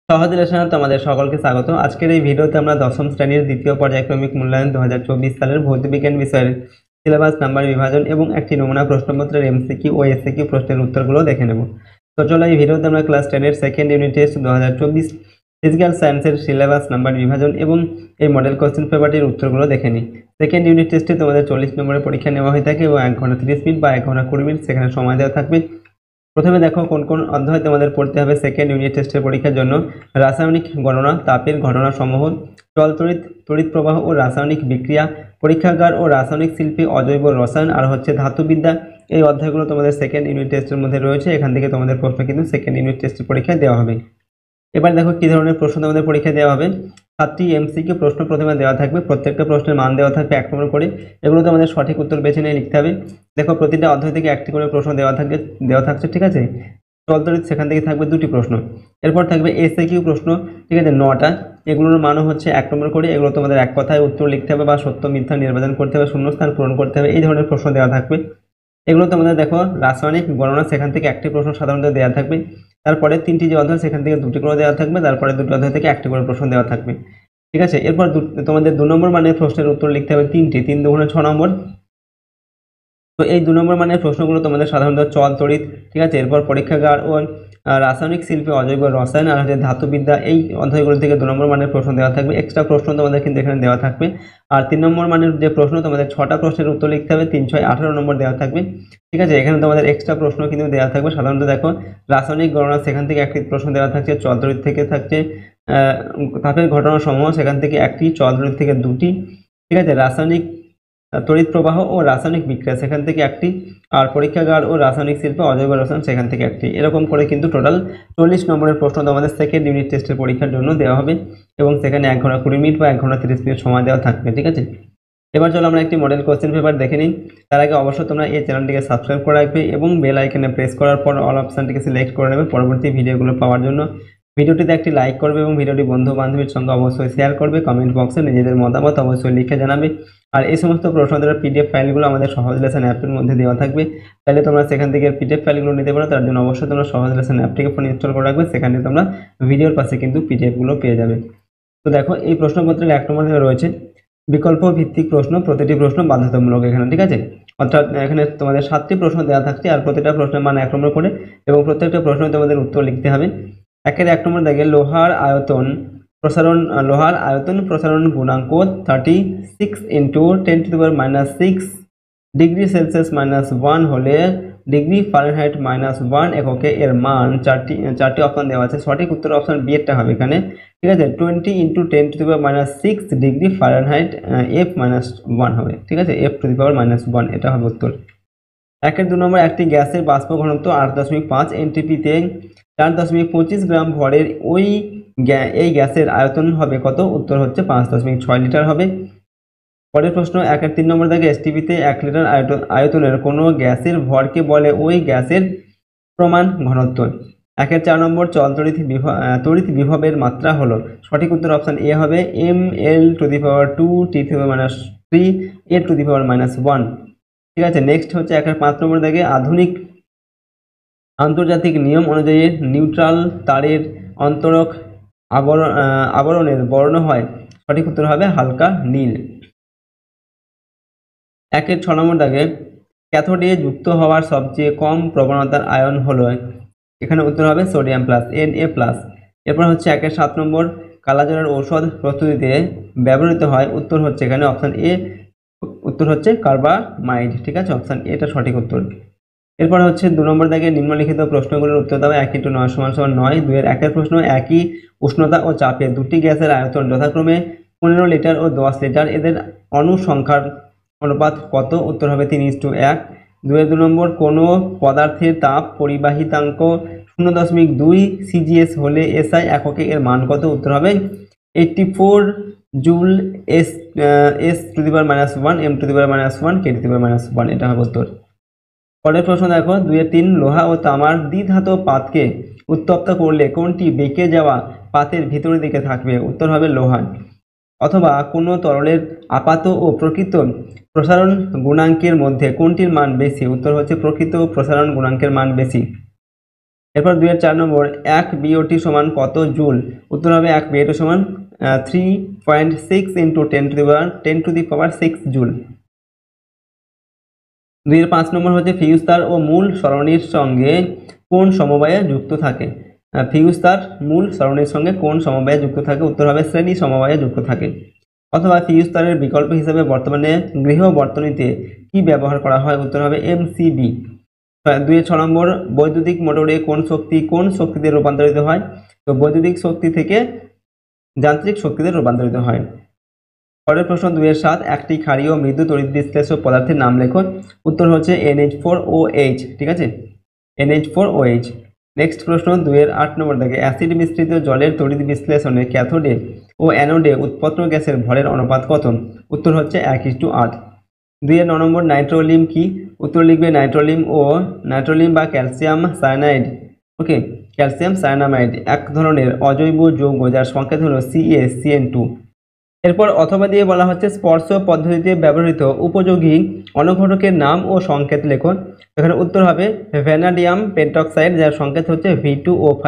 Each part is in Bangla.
সহজ লেসনে তোমাদের সকলকে স্বাগত। আজকের এই ভিডিওতে আমরা দশম শ্রেণীর দ্বিতীয় পর্যায়ক্রমিক মূল্যায়ন 2024 সালের ভৌতবিজ্ঞান বিষয়ের সিলেবাস নাম্বার বিভাজন এবং একটি নমুনা প্রশ্নপত্রের এমসিকিউ ও এসিকিউ প্রশ্নের উত্তরগুলো দেখে নেব। তো চলো এই ভিডিওতে আমরা ক্লাস 10-এর সেকেন্ড ইউনিট টেস্ট 2024 ফিজিক্যাল সায়েন্সের সিলেবাস নাম্বার বিভাজন এবং এই মডেল কোশ্চেন পেপারটির উত্তরগুলো দেখে নিই। সেকেন্ড ইউনিট টেস্টে তোমাদের 40 নম্বরের পরীক্ষা নেওয়া হয়ে থাকে এবং 1 ঘন্টা 30 মিনিট বা 1 ঘন্টা 20 মিনিট সেখানে সময় দেওয়া থাকবে। প্রথমে দেখো কোন কোন অধ্যায় তোমাদের পড়তে হবে সেকেন্ড ইউনিট টেস্টের পরীক্ষার জন্য। রাসায়নিক গণনা, তাপের ঘটনাসমূহ, জল তড়িৎ, তড়িৎ প্রবাহ ও রাসায়নিক বিক্রিয়া, পরীক্ষাগার ও রাসায়নিক শিল্পে অজৈব রসায়ন, আর হচ্ছে ধাতুবিদ্যা। এই অধ্যায়গুলো তোমাদের সেকেন্ড ইউনিট টেস্টের মধ্যে রয়েছে। এখান থেকে তোমাদের প্রশ্ন কিন্তু সেকেন্ড ইউনিট টেস্টের পরীক্ষায় দেওয়া হবে। এবার দেখো কি ধরনের প্রশ্ন তোমাদের পরীক্ষায় দেওয়া হবে। 7টি এমসিকিউ প্রশ্ন প্রথমে দেওয়া থাকবে, প্রত্যেকটা প্রশ্নের মান দেওয়া থাকবে 1 নম্বর করে। এগুলো তোমাদের সঠিক উত্তর বেছে নিয়ে লিখতে হবে। দেখো প্রতিটা অধ্যায় থেকে একটি করে প্রশ্ন দেওয়া থাকছে, ঠিক আছে। জলতড়িৎ সেখান থেকে থাকবে 2টি প্রশ্ন। এরপর থাকবে এসএকিউ প্রশ্ন, ঠিক আছে, 9টা। এগুলোর মানও হচ্ছে 1 নম্বর করে। এগুলো তোমাদের এক কথায় উত্তর লিখতে হবে বা সত্য মিথ্যা নির্বাচন করতে হবে, শূন্যস্থান পূরণ করতে হবে। এই ধরনের প্রশ্ন দেওয়া থাকবে। এগুলো তোমাদের দেখো রাসায়নিক গণনা, সেখান থেকে একটি প্রশ্ন সাধারণত দেওয়া থাকবে। তারপরে 3টি যে অধ্যায় সেখান থেকে 2টি করে দেওয়া থাকবে। তারপরে 2টি অধ্যায় থেকে একটি করে প্রশ্ন দেওয়া থাকবে, ঠিক আছে। এরপর তোমাদের 2 নম্বর মানের প্রশ্নের উত্তর লিখতে হবে 3টি, 3 দুগুণে 6 নম্বর। তো এই 2 নম্বর মানের প্রশ্নগুলো তোমাদের সাধারণত জল তড়িৎ, ঠিক আছে। এরপর পরীক্ষাগার ও রাসায়নিক শিল্পে অজৈব রসায়ন, আর হচ্ছে ধাতুবিদ্যা। এই অধ্যায়গুলো থেকে 2 নম্বর মানের প্রশ্ন দেওয়া থাকবে। এক্সট্রা প্রশ্ন তোমাদের কিন্তু এখানে দেওয়া থাকবে। আর 3 নম্বর মানের যে প্রশ্ন, তোমাদের 6টা প্রশ্নের উত্তর লিখতে হবে, 3 6 18 নম্বর দেওয়া থাকবে, ঠিক আছে। এখানে তোমাদের এক্সট্রা প্রশ্ন কিন্তু দেওয়া থাকবে। সাধারণত দেখো রাসায়নিক গণনা, সেখান থেকে একটি প্রশ্ন দেওয়া থাকছে। জল তড়িৎ থেকে থাকছে তাপের ঘটনা সমূহ, সেখান থেকে একটি। জল তড়িৎ থেকে 2টি, ঠিক আছে। রাসায়নিক তড়িৎ প্রবাহ ও রাসায়নিক বিক্রিয়া, সেখান থেকে একটি। আর পরীক্ষাগার ও রাসায়নিক শিল্পে অজৈব রসায়ন, সেখান থেকে একটি। এরকম করে কিন্তু টোটাল 40 নম্বরের প্রশ্ন তোমাদের সেকেন্ড ইউনিট টেস্টের পরীক্ষার জন্য দেওয়া হবে এবং সেখানে 1 ঘন্টা 20 মিনিট বা 1 ঘন্টা 30 মিনিট সময় দেওয়া থাকবে, ঠিক আছে। এবার চলো আমরা একটি মডেল কোশ্চেন পেপার দেখে নিই। তার আগে অবশ্যই তোমরা এই চ্যানেলটিকে সাবস্ক্রাইব করে রাখবে এবং বেল আইকনে প্রেস করার পর অল অপশানটিকে সিলেক্ট করে নেবে পরবর্তী ভিডিওগুলো পাওয়ার জন্য। ভিডিওটিতে একটি লাইক করবে এবং ভিডিওটি বন্ধু বান্ধবীর সঙ্গে অবশ্যই শেয়ার করবে। কমেন্ট বক্সে নিজেদের মতামত অবশ্যই লিখে জানাবে। আর এই সমস্ত প্রশ্নোত্তরের পিডিএফ ফাইলগুলো আমাদের সহজ লেসন অ্যাপের মধ্যে দেওয়া থাকবে। তাহলে তোমরা সেখান থেকে পিডিএফ ফাইলগুলো নিতে পারো। তার জন্য অবশ্যই তোমরা সহজ লেসন অ্যাপটিকে ফোন ইনস্টল করে রাখবে। সেখানে তোমরা ভিডিওর পাশে কিন্তু পিডিএফগুলো পেয়ে যাবে। তো দেখো এই প্রশ্নপত্রের 1 নম্বরে রয়েছে বিকল্প ভিত্তিক প্রশ্ন, প্রতিটি প্রশ্ন বাধ্যতামূলক এখানে, ঠিক আছে। অর্থাৎ এখানে তোমাদের 7টি প্রশ্ন দেওয়া থাকছে আর প্রতিটা প্রশ্নের মান 1 নম্বর করে এবং প্রত্যেকটা প্রশ্ন তোমাদের উত্তর লিখতে হবে। 1 নম্বর দেখে লোহার আয়তন প্রসারণ গুণাঙ্ক 36 × 10⁻⁶ ডিগ্রি সেলসিয়াস -1 হলে ডিগ্রি ফারেনহাইট -1 এককে এর মান। চারটি অপশন দেওয়া আছে। সঠিক উত্তর অপশন বি এরটা হবে এখানে, ঠিক আছে। 20 × 10⁻�6 ডিগ্রি ফারেনহাইট F-1 হবে, ঠিক আছে। F⁻⁻1 এটা হবে উত্তর। 2 নম্বর একটি গ্যাসের বাষ্প ঘনত্ব 8.5 এনটিপিতে 4.25 গ্রাম ভরের এই গ্যাসের আয়তন হবে কত? উত্তর হচ্ছে 5.6 লিটার হবে। পরের প্রশ্ন 3 নম্বর দেখে এসটিপিতে 1 লিটার আয়তনের কোনো গ্যাসের ভরকে বলে ওই গ্যাসের প্রমাণ ঘনত্ব। 4 নম্বর তড়িৎ বিভবের মাত্রা হলো। সঠিক উত্তর অপশন এ হবে ml2 T⁻³ A⁻⁻1, ঠিক আছে। নেক্সট হচ্ছে 5 নম্বর দেখে আধুনিক আন্তর্জাতিক নিয়ম অনুযায়ী নিউট্রাল তারের অন্তরক আবরণের বর্ণ হয়। সঠিক উত্তর হবে হালকা নীল। 6 নম্বর দাগে ক্যাথোডে যুক্ত হওয়ার সবচেয়ে কম প্রবণতার আয়ন হলো। এখানে উত্তর হবে সোডিয়াম প্লাস, Na+। এরপর হচ্ছে 7 নম্বর কালাজ্বরের ঔষধ প্রস্তুতিতে ব্যবহৃত হয়। উত্তর হচ্ছে এখানে অপশন এ, উত্তর হচ্ছে কার্বামাইড, ঠিক আছে। অপশন এটা সঠিক উত্তর। এরপর হচ্ছে 2 নম্বর দাগে নিম্নলিখিত প্রশ্নগুলোর উত্তর দেওয়া। 1 × 9 = 9। 2 প্রশ্ন একই উষ্ণতা ও চাপে 2টি গ্যাসের আয়তন যথাক্রমে 15 লিটার ও 10 লিটার, এদের অণু সংখ্যার অনুপাত কত? উত্তর হবে 3:1। 2 নম্বর কোনো পদার্থের তাপ পরিবাহিতাঙ্ক 0.2 সিজিএস হলে এসআই এককে এর মান কত? উত্তর হবে 84 জুল S⁻⁻1 M⁻⁻1 K⁻⁻1, এটা হবে উত্তর। পরের প্রশ্ন দেখো 2-3 লোহা ও তামার দ্বিধাতব পাতকে উত্তপ্ত করলে কোনটি বেঁকে যাওয়া পাতের ভিতরের দিকে থাকবে? উত্তর হবে লোহা। অথবা কোনো তরলের আপাত ও প্রকৃত প্রসারণ গুণাঙ্কের মধ্যে কোনটির মান বেশি? উত্তর হচ্ছে প্রকৃত প্রসারণ গুণাঙ্কের মান বেশি। এরপর 2-4 নম্বর 1 বিওটি সমান কত জুল? উত্তর হবে 1 বিওটি সমান 3.6 into 10 to the power 6 joule. 2-5 নম্বর হচ্ছে ফিউজ তার ও মূল সরণির সঙ্গে কোন সমবায়ে যুক্ত থাকে? ফিউজ তার মূল সরণির সঙ্গে কোন সমবায়ে যুক্ত থাকে? উত্তর হবে শ্রেণী সমবায়ে যুক্ত থাকে। অথবা ফিউজ তারের বিকল্প হিসেবে বর্তমানে গৃহ বর্তনীতে কি ব্যবহার করা হয়? উত্তর হবে এমসিবি। 2-6 নম্বর বৈদ্যুতিক মোটরে কোন শক্তিতে রূপান্তরিত হয়? তো বৈদ্যুতিক শক্তি থেকে যান্ত্রিক শক্তিতে রূপান্তরিত হয়। পরের প্রশ্ন 2-7 একটি ক্ষারীয় মৃদু তড়িৎ বিশ্লেষ্য পদার্থের নাম লেখো। উত্তর হচ্ছে NH4OH, ঠিক আছে, NH4OH। নেক্সট প্রশ্ন 2-8 নম্বর থেকে অ্যাসিড মিশ্রিত জলের তড়িৎ বিশ্লেষণে ক্যাথোডে ও অ্যানোডে উৎপন্ন গ্যাসের ভরের অনুপাত কত? উত্তর হচ্ছে 1:8। 2-9 নম্বর নাইট্রোলিম কি? উত্তর লিখবে নাইট্রোলিম বা ক্যালসিয়াম সায়ানাইড। ওকে, ক্যালসিয়াম সায়ানামাইড এক ধরনের অজৈব যৌগ যার সংকেত হলো CaCN2। এরপর অথবা দিয়ে বলা হচ্ছে স্পর্শ পদ্ধতিতে ব্যবহৃত উপযোগী অনুঘটকের নাম ও সংকেত লেখো। এখানে উত্তর হবে ভ্যানাডিয়াম পেন্টক্সাইড যার সংকেত হচ্ছে V2O5।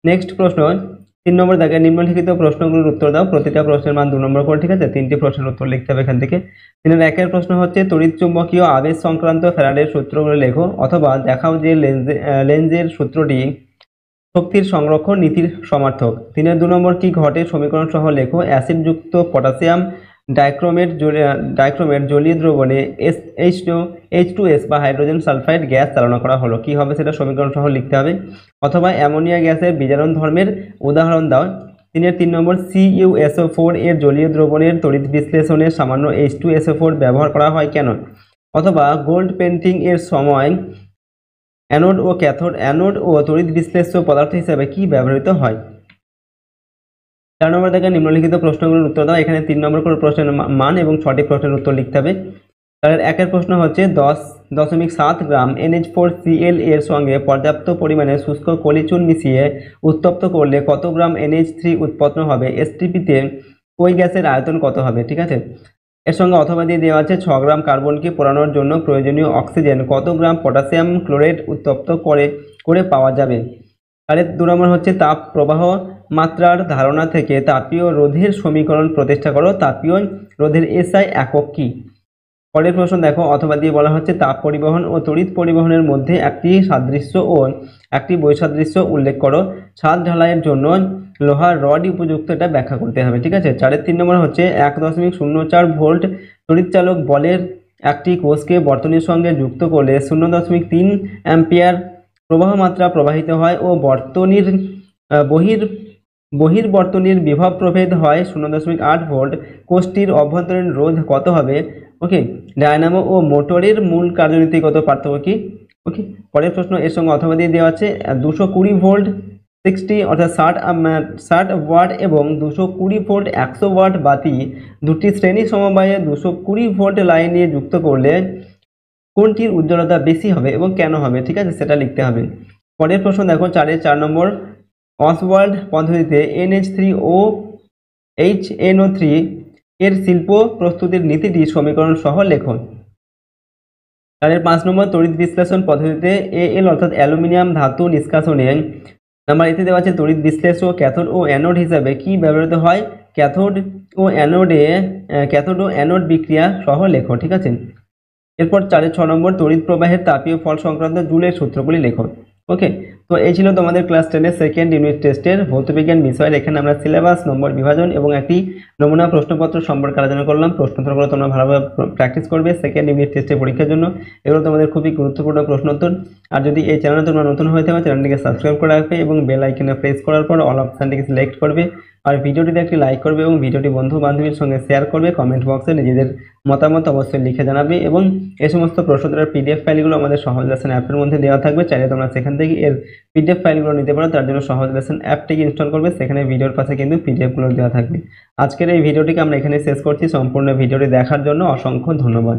নেক্সট প্রশ্ন 3 নম্বর দাগে নিম্নলিখিত প্রশ্নগুলোর উত্তর দাও। প্রতিটা প্রশ্নের মান 2 নম্বর করে, ঠিক আছে, 3টি প্রশ্নের উত্তর লিখতে হবে এখান থেকে। 3-1 প্রশ্ন হচ্ছে তড়িৎ চুম্বকীয় আবেশ সংক্রান্ত ফ্যারাডের সূত্রগুলো লেখো, অথবা দেখাও যে লেন্জের সূত্রটি শক্তির সংরক্ষণ নীতির সমার্থক। 3-2 নম্বর কি ঘটে সমীকরণ সহ লেখো। অ্যাসিডযুক্ত পটাশিয়াম ডাইক্রোমেট জলীয় দ্রবণে H2S বা হাইড্রোজেন সালফাইড গ্যাস চালনা করা হলো, কি হবে সেটা সমীকরণ সহ লিখতে হবে। অথবা অ্যামোনিয়া গ্যাসের বিজারণ ধর্মের উদাহরণ দাও। 3 নম্বর CuSO4 এর জলীয় দ্রবণের তড়িৎ বিশ্লেষণে সামান্য H2SO4 ব্যবহার করা হয় কেন? অথবা গোল্ড পেন্টিং এর সময় অ্যানোড ও তড়িৎ বিশ্লেষ্য পদার্থ হিসেবে কি ব্যবহৃত হয়? 4 নম্বর থেকে নিম্নলিখিত প্রশ্নগুলোর উত্তর দাও। এখানে 3 নম্বর করে প্রশ্নের মান এবং 6টি প্রশ্নের উত্তর লিখতে হবে। তাহলে 1 প্রশ্ন হচ্ছে 10.7 গ্রাম NH4Cl এর সঙ্গে পর্যাপ্ত পরিমাণে শুষ্ক কলিচুন মিশিয়ে উত্তপ্ত করলে কত গ্রাম NH3 উৎপন্ন হবে? STP-তে ওই গ্যাসের আয়তন কত হবে? ঠিক আছে, এর সঙ্গে অথবা দিয়ে দেওয়া আছে 6 গ্রাম কার্বনকে পোড়ানোর জন্য প্রয়োজনীয় অক্সিজেন কত গ্রাম পটাশিয়াম ক্লোরাইড উত্তপ্ত করে পাওয়া যাবে? তাহলে 2 নম্বর হচ্ছে তাপ প্রবাহ মাত্রার ধারণা থেকে তাপীয় রোধের সমীকরণ প্রতিষ্ঠা করো। তাপীয় রোধের SI একক কি? পরের প্রশ্ন দেখো, অথবা দিয়ে বলা হচ্ছে তাপ পরিবহন ও তড়িৎ পরিবহনের মধ্যে একটি সাদৃশ্য ও একটি বৈসাদৃশ্য উল্লেখ করো। ছাদ ঢালাইয়ের জন্য লোহার রড উপযুক্ত, এটা ব্যাখ্যা করতে হবে, ঠিক আছে। 4-3 নম্বর হচ্ছে 1.04 ভোল্ট তড়িৎচালক বলের একটি কোষকে বর্তনীর সঙ্গে যুক্ত করলে 0.3 অ্যাম্পিয়ার প্রবাহ মাত্রা প্রবাহিত হয় ও বর্তনীর বহির্বর্তনীর বিভব প্রভেদ হয় 0.8 ভোল্ট। কোষটির অভ্যন্তরীণ রোধ কত হবে? ওকে, ডায়নামো ও মোটরের মূল কার্যনীতিগত পার্থক্য কি? ওকে, পরের প্রশ্ন এর সঙ্গে অথবা দিয়ে দেওয়া আছে 220 ভোল্ট 60 অর্থাৎ 60 ওয়াট এবং 220 ভোল্ট 100 ওয়াট বাতি দুটি শ্রেণী সমবায়ে 220 ভোল্ট লাইন নিয়ে যুক্ত করলে কোনটির উজ্জ্বলতা বেশি হবে এবং কেন হবে? ঠিক আছে, সেটা লিখতে হবে। পরের প্রশ্ন দেখো 4 নম্বর অসওয়াল্ড পদ্ধতিতে NH3OHNO3 এর শিল্প প্রস্তুতির নীতিটি সমীকরণ সহ লেখো। তাহলে 5 নম্বর তড়িৎ বিশ্লেষণ পদ্ধতিতে AL অর্থাৎ অ্যালুমিনিয়াম ধাতু নিষ্কাশনে নাম্বার এতে দেওয়া আছে তড়িৎ বিশ্লেষ্য ক্যাথোড ও অ্যানোড হিসাবে কি ব্যবহৃত হয়? ক্যাথোড ও অ্যানোড বিক্রিয়া সহ লেখো, ঠিক আছে। এরপর 4-6 নম্বর তড়িৎ প্রবাহের তাপীয় ফল সংক্রান্ত জুলের সূত্রগুলি লেখো। ওকে, তো এই ছিল তোমাদের ক্লাস 10-এর সেকেন্ড ইউনিট টেস্টের ভৌতবিজ্ঞান বিষয়ের। এখানে আমরা সিলেবাস, নম্বর বিভাজন এবং একটি নমুনা প্রশ্নপত্র সম্পর্কে আলোচনা করলাম। প্রশ্নোত্তরগুলো তোমরা ভালোভাবে প্র্যাকটিস করবে সেকেন্ড ইউনিট টেস্টের পরীক্ষার জন্য। এগুলো তোমাদের খুবই গুরুত্বপূর্ণ প্রশ্নোত্তর। আর যদি এই চ্যানেলে তোমরা নতুন হয়ে থাকো চ্যানেলটিকে সাবস্ক্রাইব করে রাখবে এবং বেল আইকনে প্রেস করার পর অল অপশানটিকে সিলেক্ট করবে। আর ভিডিওটিতে একটি লাইক করবে এবং ভিডিওটি বন্ধু বান্ধবীর সঙ্গে শেয়ার করবে। কমেন্ট বক্সে নিজেদের মতামত অবশ্যই লিখে জানাবে এবং এই সমস্ত প্রশ্নোত্তরের PDF ফাইলগুলো আমাদের সহজ লেসন অ্যাপের মধ্যে দেওয়া থাকবে। চাইলে তোমরা সেখান থেকে এর PDF ফাইলগুলো নিতে পারো। তার জন্য সহজ লেসন অ্যাপটিকে ইনস্টল করবে, সেখানে ভিডিওর পাশে কিন্তু PDF গুলো দেওয়া থাকবে। আজকের এই ভিডিওটিকে আমরা এখানে শেষ করছি। সম্পূর্ণ ভিডিওটি দেখার জন্য অসংখ্য ধন্যবাদ।